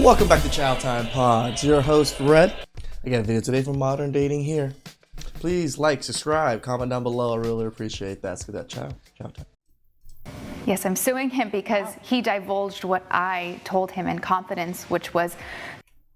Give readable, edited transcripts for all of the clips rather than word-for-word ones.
Welcome back to Chow Time Pods. Your host, Red. I got a video today from Modern Dating here. Please like, subscribe, comment down below. I really appreciate that. Let's get that chow time. Yes, I'm suing him because he divulged what I told him in confidence, which was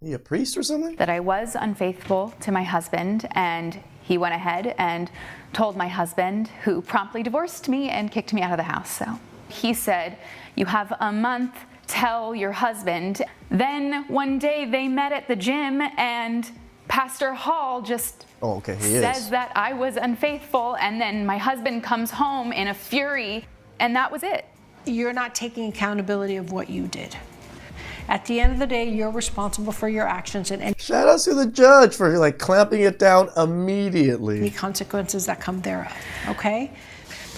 You a priest or something? that I was unfaithful to my husband, and he went ahead and told my husband, who promptly divorced me and kicked me out of the house. So he said, "You have a month, tell your husband." Then one day they met at the gym and Pastor Hall just says that I was unfaithful, and then my husband comes home in a fury, and that was it. You're not taking accountability of what you did. At the end of the day, you're responsible for your actions and Shout out to the judge for clamping it down immediately. any consequences that come thereof, okay?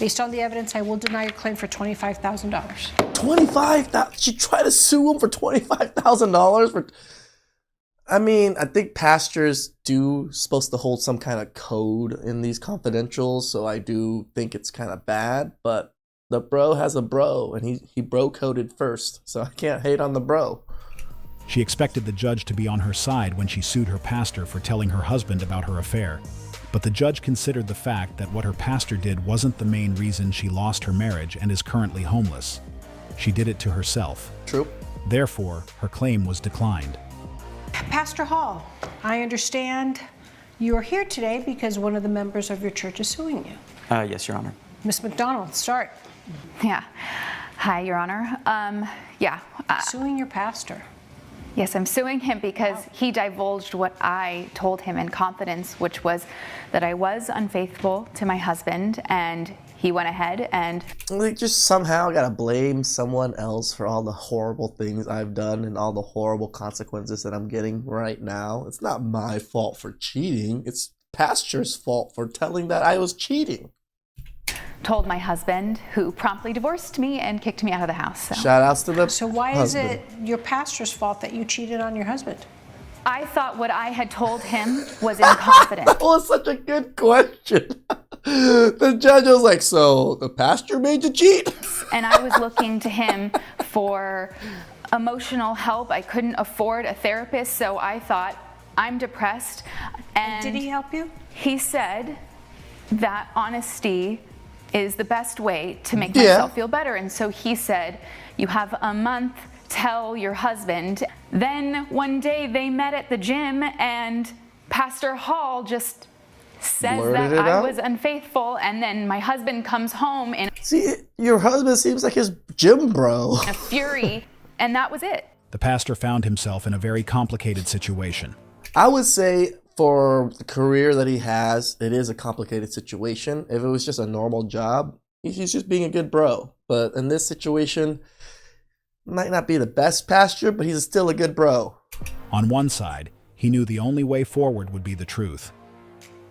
Based on the evidence, I will deny your claim for $25,000. $25,000? She tried to sue him for $25,000 for... I mean, I think pastors do supposed to hold some kind of code in these confidentials, so I do think it's kind of bad, but the bro has a bro, and he bro-coded first, so I can't hate on the bro. She expected the judge to be on her side when she sued her pastor for telling her husband about her affair. But the judge considered the fact that what her pastor did wasn't the main reason she lost her marriage and is currently homeless. She did it to herself. True. Therefore, her claim was declined. Pastor Hall, I understand you are here today because one of the members of your church is suing you. Yes, Your Honor. Ms. McDonald, start. Yeah. Hi, Your Honor. Suing your pastor. Yes, I'm suing him because he divulged what I told him in confidence, which was that I was unfaithful to my husband, and he went ahead and... Just somehow gotta blame someone else for all the horrible things I've done and all the horrible consequences that I'm getting right now. It's not my fault for cheating. It's pastor's fault for telling that I was cheating. told my husband, who promptly divorced me and kicked me out of the house. Shout outs to the So why husband. is it your pastor's fault that you cheated on your husband? I thought what I had told him was in confidence. That was such a good question. The judge was like, so the pastor made you cheat? And I was looking to him for emotional help. I couldn't afford a therapist, so I thought, I'm depressed. And Did he help you? he said that honesty is the best way to make myself feel better. And so he said, you have a month, tell your husband. Then one day they met at the gym and Pastor Hall just says Blurted that it I out? was unfaithful, and then my husband comes home in See, your husband seems like his gym bro. a fury, and that was it. The pastor found himself in a very complicated situation. I would say for the career that he has, it is a complicated situation. If it was just a normal job, he's just being a good bro. But in this situation, might not be the best pastor, but he's still a good bro. On one side, he knew the only way forward would be the truth.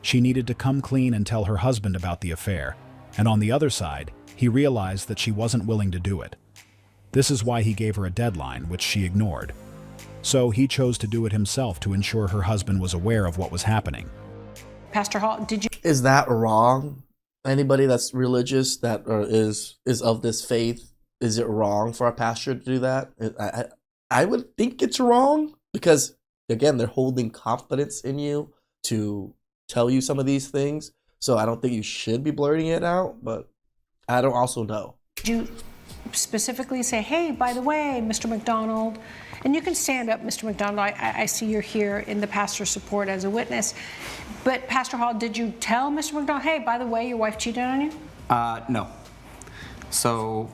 She needed to come clean and tell her husband about the affair. And on the other side, he realized that she wasn't willing to do it. This is why he gave her a deadline, which she ignored. So he chose to do it himself to ensure her husband was aware of what was happening. Pastor Hall, did you? Is that wrong? Anybody that's religious that is of this faith, is it wrong for a pastor to do that? I would think it's wrong because, again, they're holding confidence in you to tell you some of these things. So I don't think you should be blurting it out, but I don't also know. Did you specifically say, hey, by the way, Mr. McDonald, and you can stand up, Mr. McDonald, I see you're here in the pastor's support as a witness, but Pastor Hall, did you tell Mr. McDonald, hey, by the way, your wife cheated on you? No. So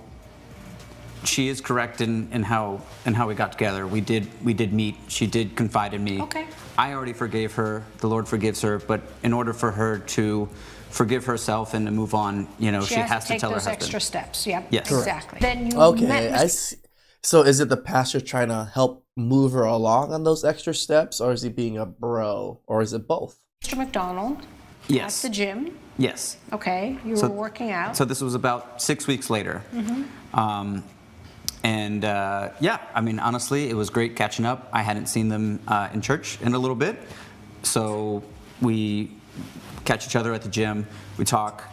she is correct in how we got together. We did meet. She did confide in me. Okay. I already forgave her. The Lord forgives her, but in order for her to forgive herself and to move on, she has to take tell her those husband. extra steps. Yep. Yes. Exactly. Then you Okay, met I see. So is it the pastor trying to help move her along on those extra steps, or is he being a bro, or is it both? Mr. McDonald Yes. at the gym. Yes. Okay, you were working out. So this was about 6 weeks later. Honestly, it was great catching up. I hadn't seen them in church in a little bit. So we catch each other at the gym, we talk,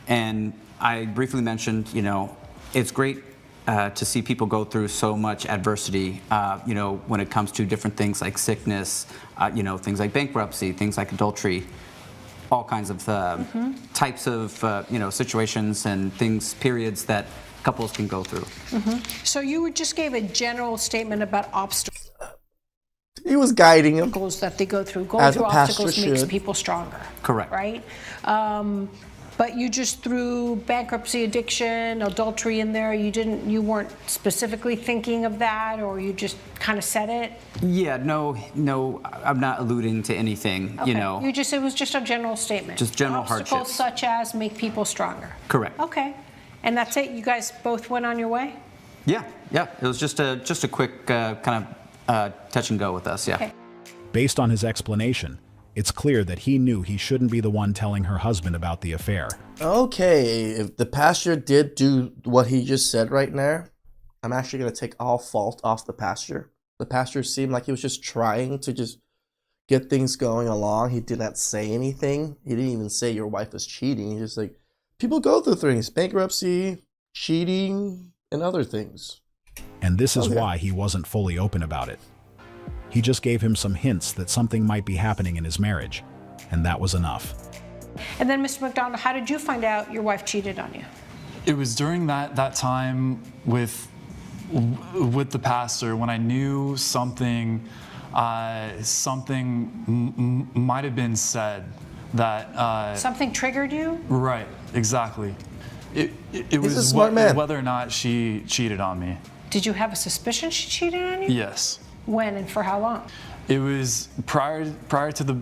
and I briefly mentioned, it's great to see people go through so much adversity, when it comes to different things like sickness, things like bankruptcy, things like adultery, all kinds of types of situations and periods that couples can go through. So you just gave a general statement about obstacles He was guiding him. that they go through. Going As a through pastor obstacles makes should. people stronger. Correct. Right? But you just threw bankruptcy, addiction, adultery in there. You weren't specifically thinking of that, or you just kind of said it? Yeah, no, I'm not alluding to anything, Okay. It was just a general statement. Just general Obstacles hardships. such as make people stronger. Correct. Okay. And that's it? You guys both went on your way? Yeah. It was just a quick kind of touch and go with us, yeah. Okay. Based on his explanation, it's clear that he knew he shouldn't be the one telling her husband about the affair. Okay, if the pastor did do what he just said right there, I'm actually going to take all fault off the pastor. The pastor seemed like he was just trying to just get things going along. He did not say anything. He didn't even say your wife is cheating. He's just like, people go through things, bankruptcy, cheating, and other things. And this is why he wasn't fully open about it. He just gave him some hints that something might be happening in his marriage, and that was enough. And then, Mr. McDonald, how did you find out your wife cheated on you? It was during that time with the pastor when I knew something might have been said that Something triggered you? right, exactly. It He's a was smart man. whether or not she cheated on me. Did you have a suspicion she cheated on you? Yes. When and for how long? It was prior to the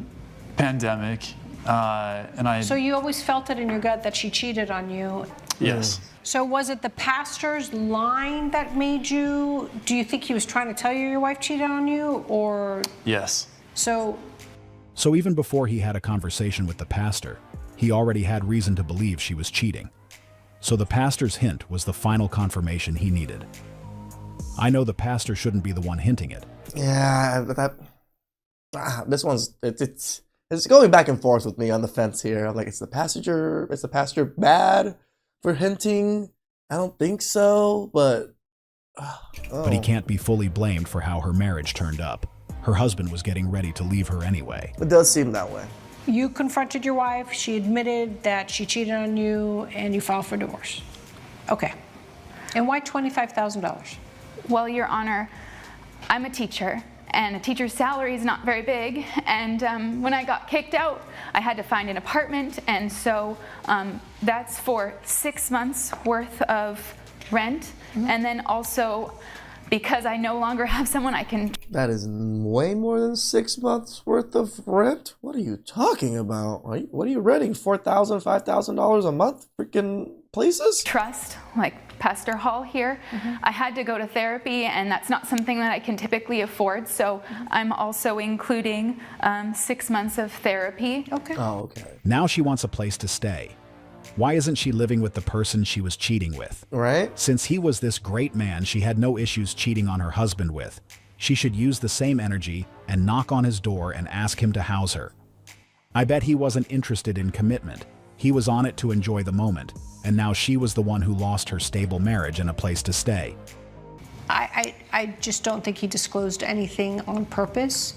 pandemic, and I. So you always felt it in your gut that she cheated on you. Yes. So was it the pastor's line that made you? Do you think he was trying to tell you your wife cheated on you, or Yes. so? So even before he had a conversation with the pastor, he already had reason to believe she was cheating. So the pastor's hint was the final confirmation he needed. I know the pastor shouldn't be the one hinting it. Yeah, this one's it's going back and forth with me on the fence here. I'm like, is the pastor bad for hinting? I don't think so, but But he can't be fully blamed for how her marriage turned up. Her husband was getting ready to leave her anyway. it does seem that way. You confronted your wife. She admitted that she cheated on you, and you filed for divorce. Okay. And why $25,000? Well, Your Honor, I'm a teacher, and a teacher's salary is not very big. And when I got kicked out, I had to find an apartment, and so that's for 6 months worth of rent. And then also, because I no longer have someone I can. That is way more than 6 months worth of rent. What are you talking about? What are you renting? $4,000, $5,000 a month? Freaking places? Trust, like Pastor Hall here. I had to go to therapy, and that's not something that I can typically afford. So I'm also including 6 months of therapy. Okay. Oh, okay. Now she wants a place to stay. Why isn't she living with the person she was cheating with? Right? Since he was this great man she had no issues cheating on her husband with, she should use the same energy and knock on his door and ask him to house her. I bet he wasn't interested in commitment. He was on it to enjoy the moment, and now she was the one who lost her stable marriage and a place to stay. I just don't think he disclosed anything on purpose.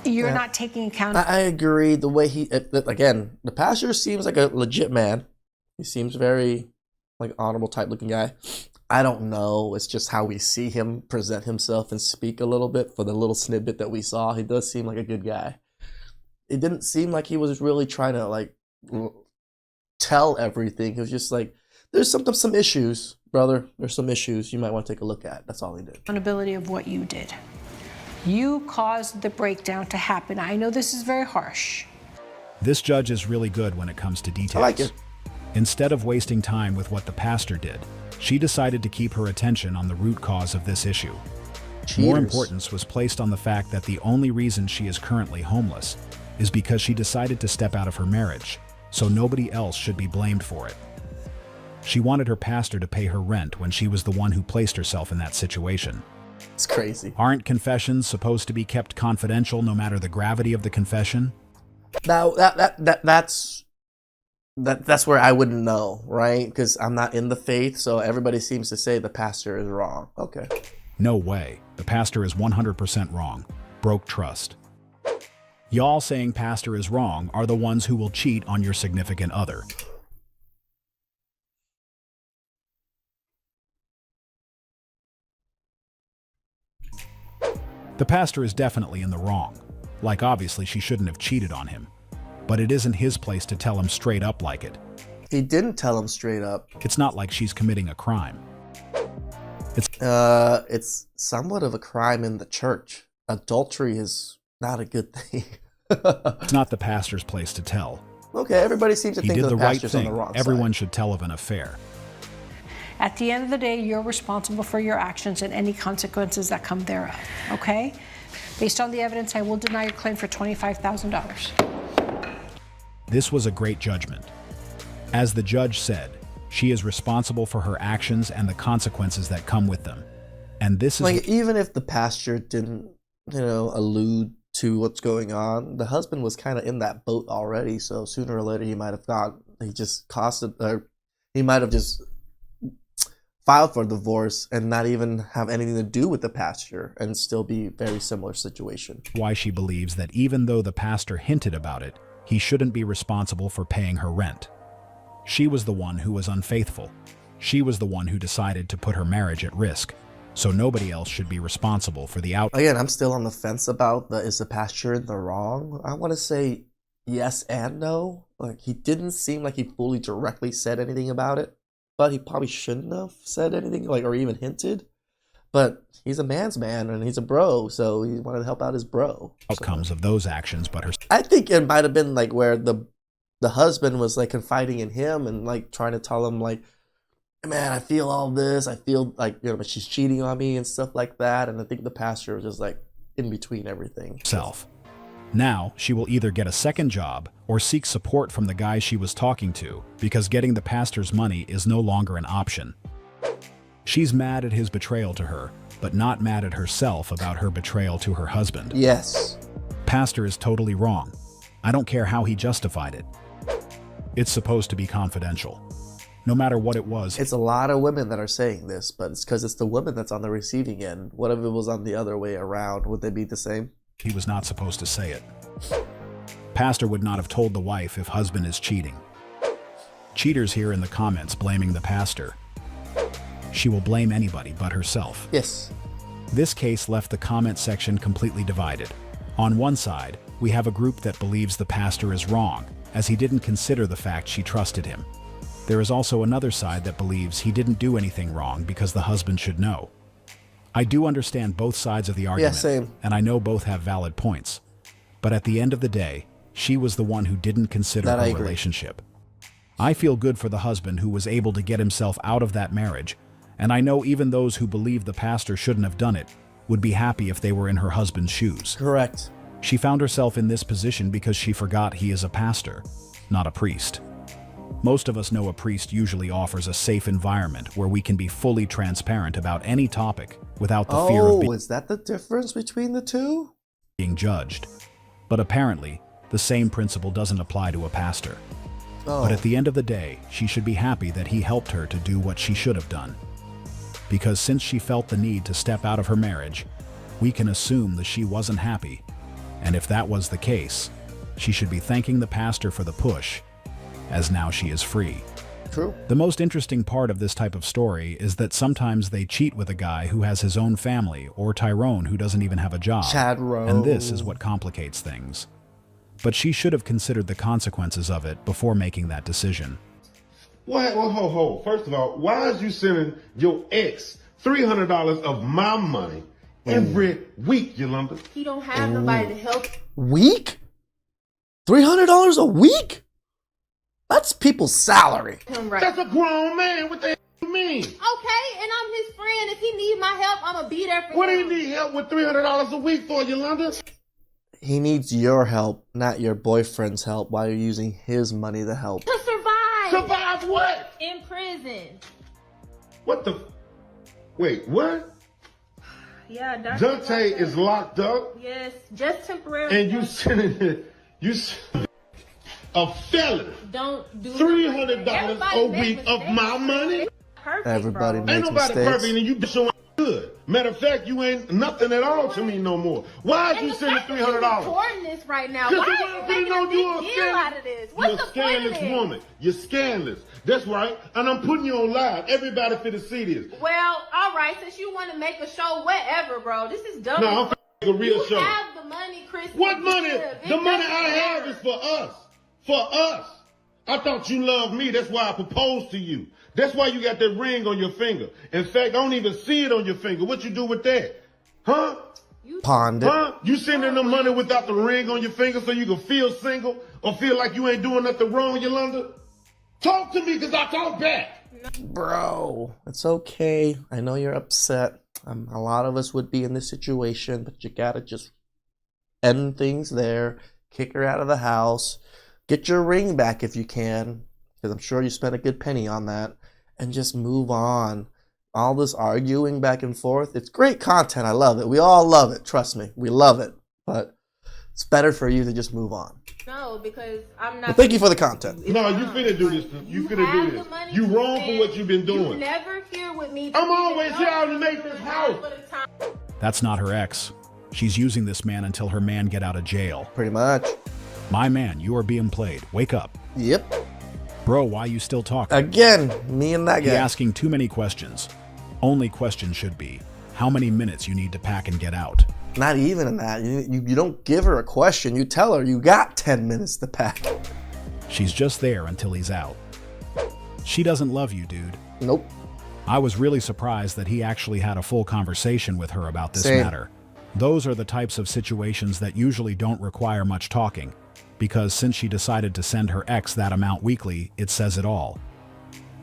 You're not taking account. I agree. The way again, the pastor seems like a legit man. He seems very honorable type looking guy. I don't know. It's just how we see him present himself and speak a little bit. For the little snippet that we saw, he does seem like a good guy. It didn't seem like he was really trying to tell everything. He was just like, there's some issues, brother. There's some issues you might want to take a look at. That's all he did. Accountability of what you did. You caused the breakdown to happen. I know this is very harsh. This judge is really good when it comes to details. I like it. Instead of wasting time with what the pastor did, she decided to keep her attention on the root cause of this issue. More Cheaters. importance was placed on the fact that the only reason she is currently homeless is because she decided to step out of her marriage, so nobody else should be blamed for it. She wanted her pastor to pay her rent when she was the one who placed herself in that situation. It's crazy. Aren't confessions supposed to be kept confidential no matter the gravity of the confession? Now that's that's where I wouldn't know, right? Because I'm not in the faith, so everybody seems to say the pastor is wrong. Okay. No way. The pastor is 100% wrong. Broke trust. Y'all saying pastor is wrong are the ones who will cheat on your significant other. The pastor is definitely in the wrong. Like, obviously she shouldn't have cheated on him. But it isn't his place to tell him straight up like it. He didn't tell him straight up. It's not like she's committing a crime. It's somewhat of a crime in the church. Adultery is not a good thing. It's not the pastor's place to tell. Okay, everybody seems to He think did the the right pastor's on thing. the wrong Everyone side. should tell of an affair. At the end of the day, you're responsible for your actions and any consequences that come thereof, okay? Based on the evidence, I will deny your claim for $25,000. This was a great judgment. As the judge said, she is responsible for her actions and the consequences that come with them. And this is Like, even if the pastor didn't, allude to what's going on, the husband was kind of in that boat already, so sooner or later he might have he might have just filed for divorce and not even have anything to do with the pastor and still be very similar situation. why she believes that even though the pastor hinted about it, he shouldn't be responsible for paying her rent. She was the one who was unfaithful. She was the one who decided to put her marriage at risk. So nobody else should be responsible for the outcome. Again, I'm still on the fence about is the pastor in the wrong? I want to say yes and no. Like, he didn't seem like he fully directly said anything about it, but he probably shouldn't have said anything, or even hinted. But he's a man's man and he's a bro, so he wanted to help out his bro. Outcomes of those actions, but her I think it might have been like where the husband was like confiding in him and like trying to tell him like, man, I feel all this. I feel like, but she's cheating on me and stuff like that. And I think the pastor was just like in between everything. self. Now, she will either get a second job or seek support from the guy she was talking to, because getting the pastor's money is no longer an option. She's mad at his betrayal to her, but not mad at herself about her betrayal to her husband. Yes. Pastor is totally wrong. I don't care how he justified it. It's supposed to be confidential. No matter what it was, It's a lot of women that are saying this, but it's because it's the woman that's on the receiving end. What if it was on the other way around? Would they be the same? he was not supposed to say it. Pastor would not have told the wife if husband is cheating. Cheaters here in the comments blaming the pastor. She will blame anybody but herself. Yes. This case left the comment section completely divided. On one side, we have a group that believes the pastor is wrong, as he didn't consider the fact she trusted him. There is also another side that believes he didn't do anything wrong because the husband should know. I do understand both sides of the argument, same. and I know both have valid points. But at the end of the day, she was the one who didn't consider That I her agree. relationship. I feel good for the husband who was able to get himself out of that marriage, and I know even those who believe the pastor shouldn't have done it would be happy if they were in her husband's shoes. Correct. She found herself in this position because she forgot he is a pastor, not a priest. Most of us know a priest usually offers a safe environment where we can be fully transparent about any topic without the fear of Is that the difference between the two? being judged. But apparently, the same principle doesn't apply to a pastor. But at the end of the day, she should be happy that he helped her to do what she should have done. Because since she felt the need to step out of her marriage, we can assume that she wasn't happy. And if that was the case, she should be thanking the pastor for the push, as now she is free. True. The most interesting part of this type of story is that sometimes they cheat with a guy who has his own family, or Tyrone who doesn't even have a job. Chadro. And this is what complicates things. But she should have considered the consequences of it before making that decision. What? Well, ho. First of all, why is you sending your ex $300 of my money every week, Yolanda? He don't have nobody to help Week? $300 a week? That's people's salary. him right. That's a grown man. What the hell you mean? Okay, and I'm his friend. If he need my help, I'ma be there for What do him. you need help with $300 a week for, Yolanda? He needs your help, not your boyfriend's help, while you're using his money to help. To survive. Survive what? In prison. What the? Wait, what? Yeah, Dr. Dante is locked up, Yes, just temporarily. and you sending it. a felon. Don't do $300 a week of my money? Perfect, Everybody bro. makes Ain't nobody mistakes. perfect, and you be showing good. Matter of fact, you ain't nothing at all to me no more. Why is And you the sending fact that you're $300? recording this right now. Because Why you are you want making to know a you're big deal out of this? You're What's a the point of scandalous this? woman. You're scandalous. That's right. And I'm putting you on live. Everybody fit to see this. Well, all right. Since you want to make a show, whatever, bro. This is dumb. No, I'm a real you show. have the money, Chris. What to money? give. It The money doesn't I have matter. is for us. For us. I thought you loved me. That's why I proposed to you. That's why you got that ring on your finger. In fact, I don't even see it on your finger. What you do with that? Huh? Pawned it. Huh? You sending the money without the ring on your finger so you can feel single or feel like you ain't doing nothing wrong, Yolanda? Talk to me, because I talk back. Bro, it's okay. I know you're upset. A lot of us would be in this situation, but you gotta just end things there. Kick her out of the house. Get your ring back if you can, because I'm sure you spent a good penny on that. And just move on. All this arguing back and forth, it's great content. I love it. We all love it. Trust me. We love it. But it's better for you to just move on. No, because I'm not. But thank you for the content. No, you finna do this. You finna have do the this. money You to wrong for spend. what you've been You doing. never here with me. I'm always here to make this house. That's not her ex. She's using this man until her man get out of jail. Pretty much. My man, you are being played. Wake up. Yep. Bro, why you still talking? Again, me and that You're guy. asking too many questions. Only question should be, how many minutes you need to pack and get out? Not even in that. You don't give her a question. You tell her you got 10 minutes to pack. She's just there until he's out. She doesn't love you, dude. Nope. I was really surprised that he actually had a full conversation with her about this Same. matter. Those are the types of situations that usually don't require much talking, because since she decided to send her ex that amount weekly, it says it all.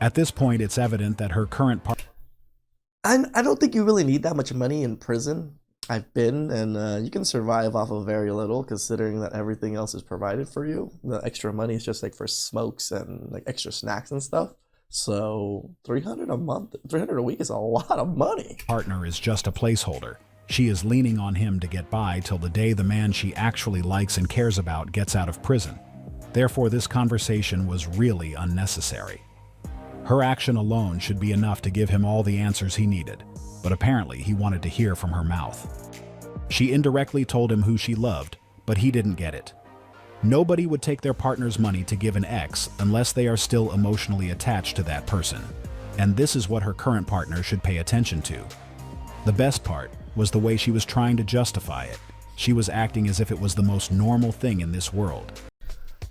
At this point, it's evident that her current partner. I don't think you really need that much money in prison. I've been, and you can survive off of very little, considering that everything else is provided for you. The extra money is just like for smokes and like extra snacks and stuff. So $300 a month, $300 a week is a lot of money. Partner is just a placeholder. She is leaning on him to get by till the day the man she actually likes and cares about gets out of prison. Therefore, this conversation was really unnecessary. Her action alone should be enough to give him all the answers he needed, but apparently he wanted to hear from her mouth. She indirectly told him who she loved, but he didn't get it. Nobody would take their partner's money to give an ex unless they are still emotionally attached to that person, and this is what her current partner should pay attention to. The best part was the way she was trying to justify it. She was acting as if it was the most normal thing in this world.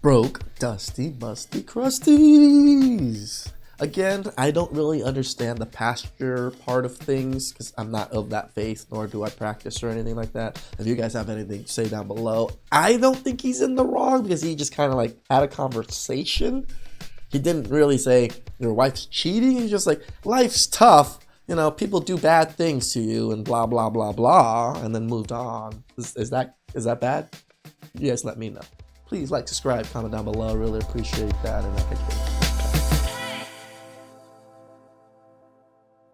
Broke, dusty, musty, crusties. Again, I don't really understand the pasture part of things because I'm not of that faith, nor do I practice or anything like that. If you guys have anything to say down below, I don't think he's in the wrong because he just kind of like had a conversation. He didn't really say your wife's cheating. He's just like, life's tough. You know, people do bad things to you and blah, blah, blah, blah, and then moved on. Is that bad? You guys let me know. Please like, subscribe, comment down below. Really appreciate that. And I'll catch you later.